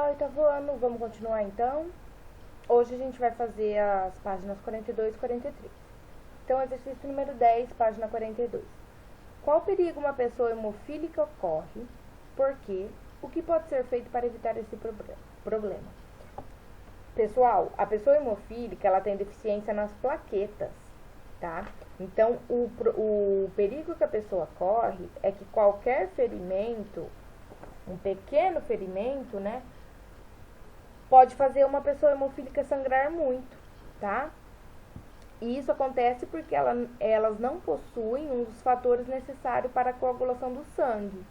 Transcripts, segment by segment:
pessoal, oitavo ano, vamos continuar então. Hoje a gente vai fazer as páginas 42 e 43. Então, exercício número 10, página 42. Qual perigo uma pessoa hemofílica corre? Por quê? O que pode ser feito para evitar esse problema? Pessoal, a pessoa hemofílica, ela tem deficiência nas plaquetas, tá? Então, o perigo que a pessoa corre é que qualquer ferimento, um pequeno ferimento, né, pode fazer uma pessoa hemofílica sangrar muito, tá? E isso acontece porque elas não possuem um dos fatores necessários para a coagulação do sangue,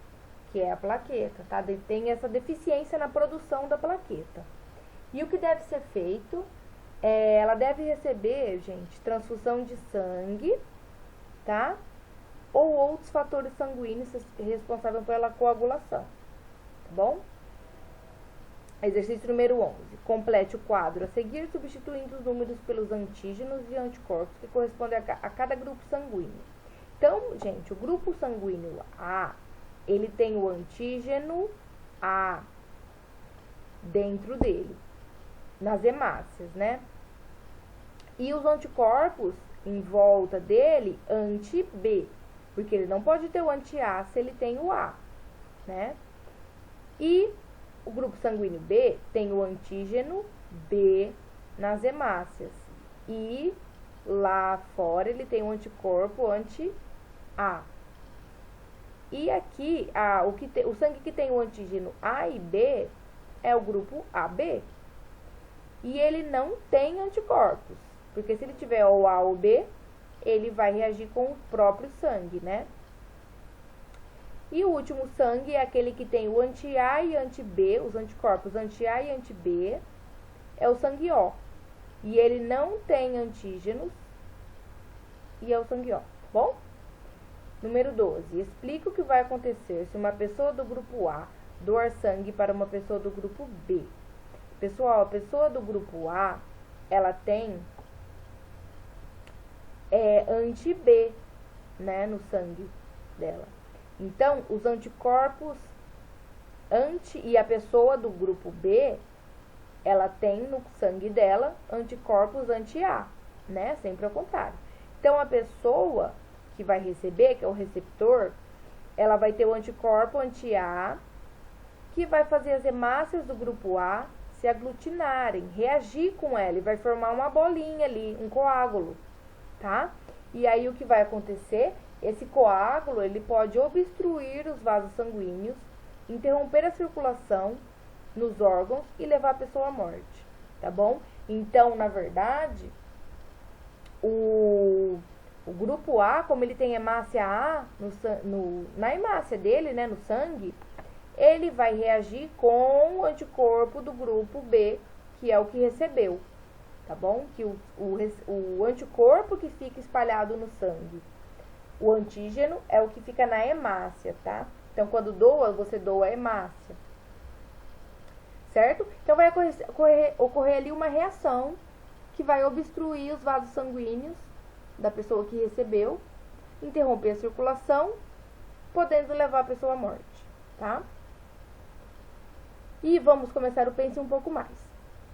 que é a plaqueta, tá? Tem essa deficiência na produção da plaqueta. E o que deve ser feito? Ela deve receber, gente, transfusão de sangue, tá? Ou outros fatores sanguíneos responsáveis pela coagulação, tá bom? Exercício número 11. Complete o quadro a seguir, substituindo os números pelos antígenos e anticorpos que correspondem a cada grupo sanguíneo. Então, gente, o grupo sanguíneo A, ele tem o antígeno A dentro dele, nas hemácias, né? E os anticorpos em volta dele, anti-B, porque ele não pode ter o anti-A se ele tem o A, né? E o grupo sanguíneo B tem o antígeno B nas hemácias. E lá fora ele tem o anticorpo anti-A. E aqui, o sangue que tem o antígeno A e B é o grupo AB. E ele não tem anticorpos, porque se ele tiver o A ou o B, ele vai reagir com o próprio sangue, né? E o último sangue é aquele que tem o anti-A e anti-B, os anticorpos anti-A e anti-B, é o sangue O. E ele não tem antígenos, e é o sangue O, tá bom? Número 12. Explica o que vai acontecer se uma pessoa do grupo A doar sangue para uma pessoa do grupo B. Pessoal, a pessoa do grupo A, ela tem anti-B, né, no sangue dela. Então, os anticorpos e a pessoa do grupo B, ela tem no sangue dela anticorpos anti-A, né? Sempre ao contrário. Então, a pessoa que vai receber, que é o receptor, ela vai ter o anticorpo anti-A, que vai fazer as hemácias do grupo A se aglutinarem, reagir com ela e vai formar uma bolinha ali, um coágulo, tá? E aí o que vai acontecer? Esse coágulo, ele pode obstruir os vasos sanguíneos, interromper a circulação nos órgãos e levar a pessoa à morte, tá bom? Então, na verdade, o grupo A, como ele tem hemácia A na hemácia dele, né, no sangue, ele vai reagir com o anticorpo do grupo B, que é o que recebeu, tá bom? Que o anticorpo que fica espalhado no sangue. O antígeno é o que fica na hemácia, tá? Então, quando doa, você doa a hemácia. Certo? Então, vai ocorrer ali uma reação que vai obstruir os vasos sanguíneos da pessoa que recebeu, interromper a circulação, podendo levar a pessoa à morte, tá? E vamos começar o pense um pouco mais.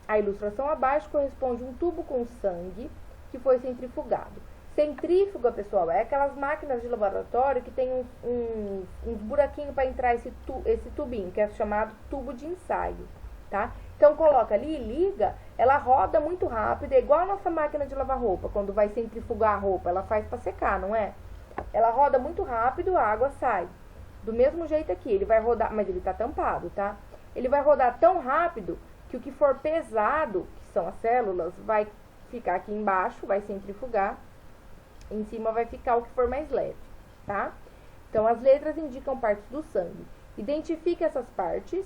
A ilustração abaixo corresponde a um tubo com sangue que foi centrifugado. Centrífuga, pessoal, é aquelas máquinas de laboratório que tem uns buraquinhos para entrar esse tubinho, que é chamado tubo de ensaio, tá? Então, coloca ali e liga, ela roda muito rápido, é igual a nossa máquina de lavar roupa, quando vai centrifugar a roupa, ela faz para secar, não é? Ela roda muito rápido, a água sai. Do mesmo jeito aqui, ele vai rodar, mas ele tá tampado, tá? Ele vai rodar tão rápido que o que for pesado, que são as células, vai ficar aqui embaixo, vai centrifugar. Em cima vai ficar o que for mais leve, tá? Então, as letras indicam partes do sangue. Identifique essas partes,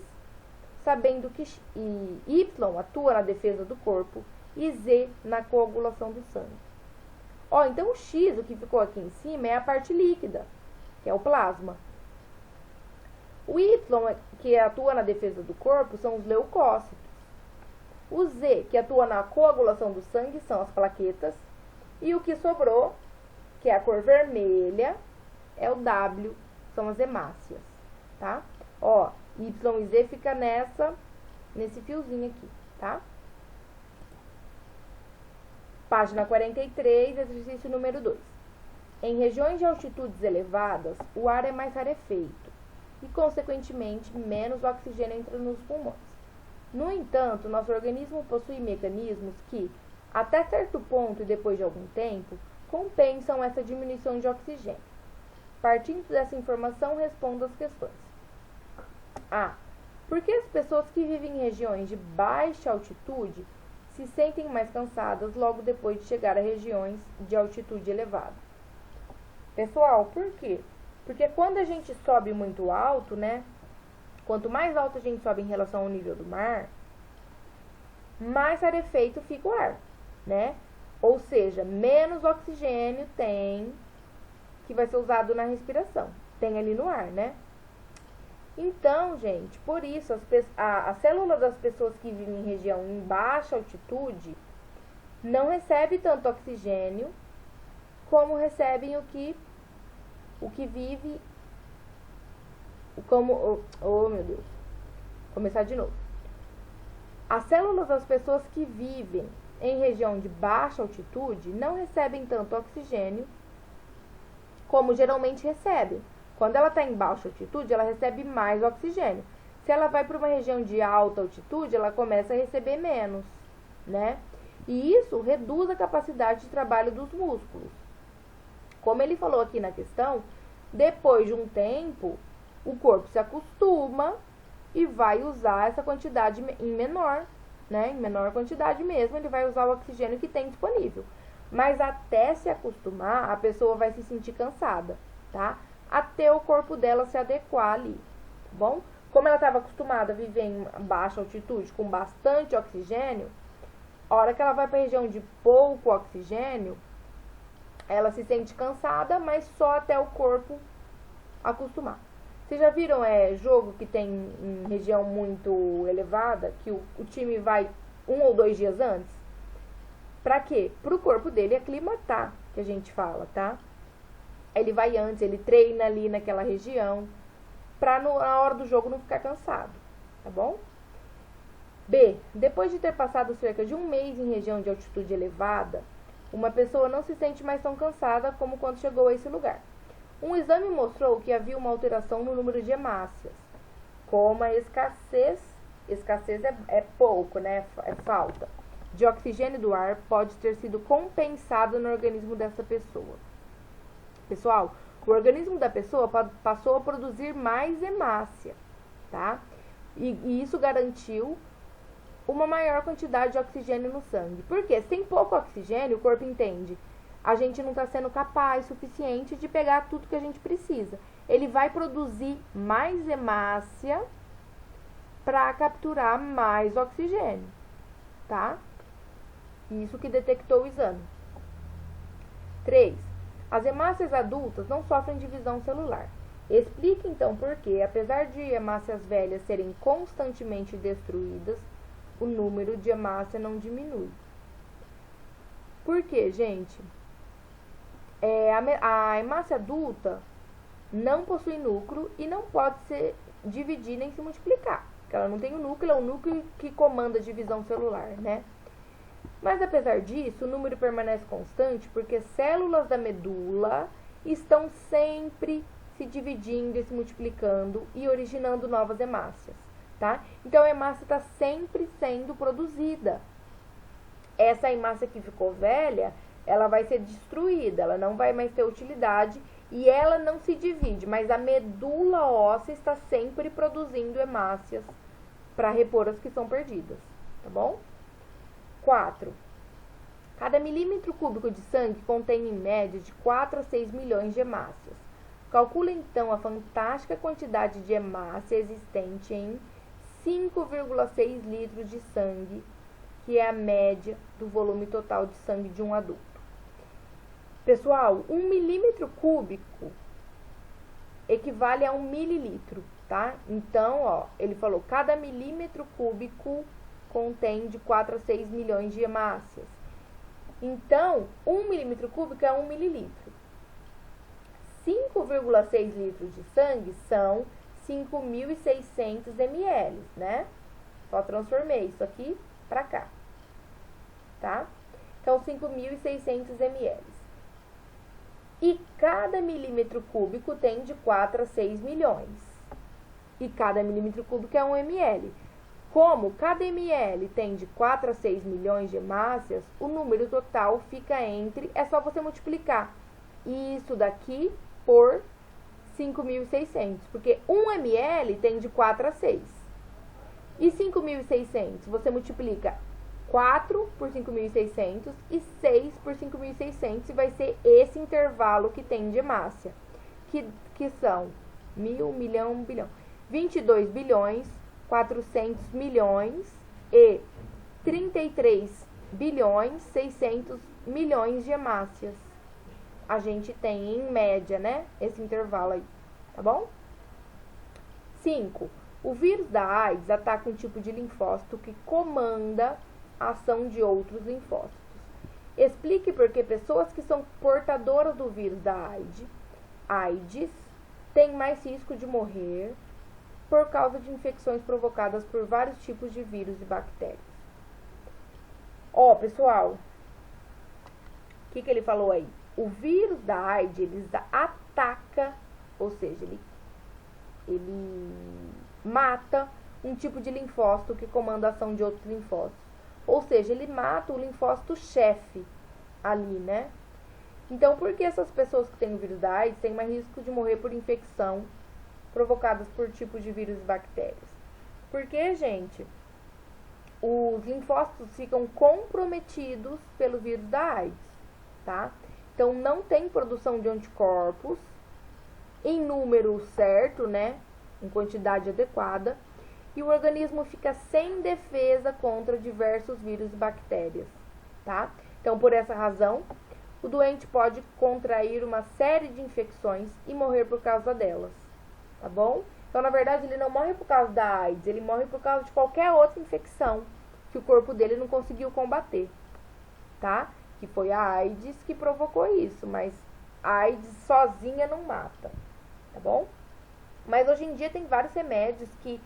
sabendo que Y atua na defesa do corpo e Z na coagulação do sangue. Ó, então o X, o que ficou aqui em cima, é a parte líquida, que é o plasma. O Y, que atua na defesa do corpo, são os leucócitos. O Z, que atua na coagulação do sangue, são as plaquetas. E o que sobrou, que é a cor vermelha, é o W, são as hemácias, tá? Ó, Y e Z fica nessa nesse fiozinho aqui, tá? Página 43, exercício número 2. Em regiões de altitudes elevadas, o ar é mais rarefeito e, consequentemente, menos oxigênio entra nos pulmões. No entanto, nosso organismo possui mecanismos que, até certo ponto e depois de algum tempo, compensam essa diminuição de oxigênio. Partindo dessa informação, responda as questões. A. Por que as pessoas que vivem em regiões de baixa altitude se sentem mais cansadas logo depois de chegar a regiões de altitude elevada? Pessoal, por quê? Porque quando a gente sobe muito alto, né? Quanto mais alto a gente sobe em relação ao nível do mar, mais rarefeito fica o ar, né? Ou seja, menos oxigênio tem que vai ser usado na respiração. Tem ali no ar, né? Então, gente, por isso, a célula das pessoas que vivem em região em baixa altitude não recebe tanto oxigênio como recebem o que vive, como, oh meu Deus, começar de novo. As células das pessoas que vivem em região de baixa altitude não recebem tanto oxigênio como geralmente recebem. Quando ela está em baixa altitude, ela recebe mais oxigênio. Se ela vai para uma região de alta altitude, ela começa a receber menos, né? E isso reduz a capacidade de trabalho dos músculos. Como ele falou aqui na questão, depois de um tempo, o corpo se acostuma e vai usar essa quantidade em menor, né? Em menor quantidade mesmo, ele vai usar o oxigênio que tem disponível. Mas até se acostumar, a pessoa vai se sentir cansada, tá? Até o corpo dela se adequar ali, tá bom? Como ela estava acostumada a viver em baixa altitude com bastante oxigênio, a hora que ela vai para a região de pouco oxigênio, ela se sente cansada, mas só até o corpo acostumar. Vocês já viram jogo que tem em região muito elevada, que o time vai 1 ou 2 dias antes? Pra quê? Pro corpo dele aclimatar, que a gente fala, tá? Ele vai antes, ele treina ali naquela região, pra na hora do jogo não ficar cansado, tá bom? B. Depois de ter passado cerca de 1 mês em região de altitude elevada, uma pessoa não se sente mais tão cansada como quando chegou a esse lugar. Um exame mostrou que havia uma alteração no número de hemácias, como a escassez é pouco, né? É falta, de oxigênio do ar pode ter sido compensado no organismo dessa pessoa. Pessoal, o organismo da pessoa passou a produzir mais hemácia, tá? E isso garantiu uma maior quantidade de oxigênio no sangue. Porque sem pouco oxigênio, o corpo entende, a gente não está sendo capaz suficiente de pegar tudo que a gente precisa. Ele vai produzir mais hemácia para capturar mais oxigênio, tá? Isso que detectou o exame. 3. As hemácias adultas não sofrem divisão celular. Explique então por que, apesar de hemácias velhas serem constantemente destruídas, o número de hemácia não diminui. Por quê, gente? A hemácia adulta não possui núcleo e não pode ser dividida nem se multiplicar. Porque ela não tem o núcleo, é o núcleo que comanda a divisão celular, né? Mas apesar disso, o número permanece constante porque células da medula estão sempre se dividindo e se multiplicando e originando novas hemácias, tá? Então a hemácia está sempre sendo produzida. Essa hemácia que ficou velha, ela vai ser destruída, ela não vai mais ter utilidade e ela não se divide, mas a medula óssea está sempre produzindo hemácias para repor as que são perdidas, tá bom? 4. Cada milímetro cúbico de sangue contém em média de 4 a 6 milhões de hemácias. Calcula então a fantástica quantidade de hemácia existente em 5,6 litros de sangue, que é a média do volume total de sangue de um adulto. Pessoal, 1 milímetro cúbico equivale a 1 mililitro, tá? Então, ó, ele falou, cada milímetro cúbico contém de 4 a 6 milhões de hemácias. Então, 1 milímetro cúbico é 1 mililitro. 5,6 litros de sangue são 5.600 ml, né? Só transformei isso aqui para cá, tá? Então, 5.600 ml. E cada milímetro cúbico tem de 4 a 6 milhões. E cada milímetro cúbico é 1 ml. Como cada ml tem de 4 a 6 milhões de hemácias, o número total fica entre... É só você multiplicar isso daqui por 5.600. Porque 1 ml tem de 4 a 6. E 5.600, você multiplica 4 por 5.600 e 6 por 5.600 e vai ser esse intervalo que tem de hemácia, que são 1.000, milhão, bilhão, 22 bilhões, 400 milhões e 33 bilhões, 600 milhões de hemácias. A gente tem em média, né, esse intervalo aí, tá bom? 5. O vírus da AIDS ataca um tipo de linfócito que comanda a ação de outros linfócitos. Explique por que pessoas que são portadoras do vírus da AIDS têm mais risco de morrer por causa de infecções provocadas por vários tipos de vírus e bactérias. Ó, pessoal, o que ele falou aí? O vírus da AIDS, ele ataca, ou seja, ele mata um tipo de linfócito que comanda a ação de outros linfócitos. Ou seja, ele mata o linfócito-chefe ali, né? Então, por que essas pessoas que têm o vírus da AIDS têm mais risco de morrer por infecção provocadas por tipos de vírus e bactérias? Porque, gente, os linfócitos ficam comprometidos pelo vírus da AIDS, tá? Então, não tem produção de anticorpos em número certo, né? Em quantidade adequada. E o organismo fica sem defesa contra diversos vírus e bactérias, tá? Então, por essa razão, o doente pode contrair uma série de infecções e morrer por causa delas, tá bom? Então, na verdade, ele não morre por causa da AIDS, ele morre por causa de qualquer outra infecção que o corpo dele não conseguiu combater, tá? Que foi a AIDS que provocou isso, mas a AIDS sozinha não mata, tá bom? Mas hoje em dia tem vários remédios que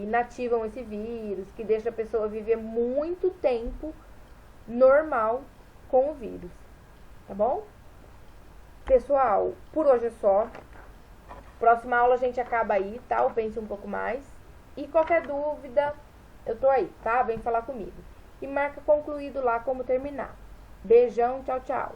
inativam esse vírus, que deixa a pessoa viver muito tempo normal com o vírus, tá bom? Pessoal, por hoje é só. Próxima aula a gente acaba aí, tá? Ou pense um pouco mais. E qualquer dúvida, eu tô aí, tá? Vem falar comigo. E marca concluído lá como terminar. Beijão, tchau, tchau.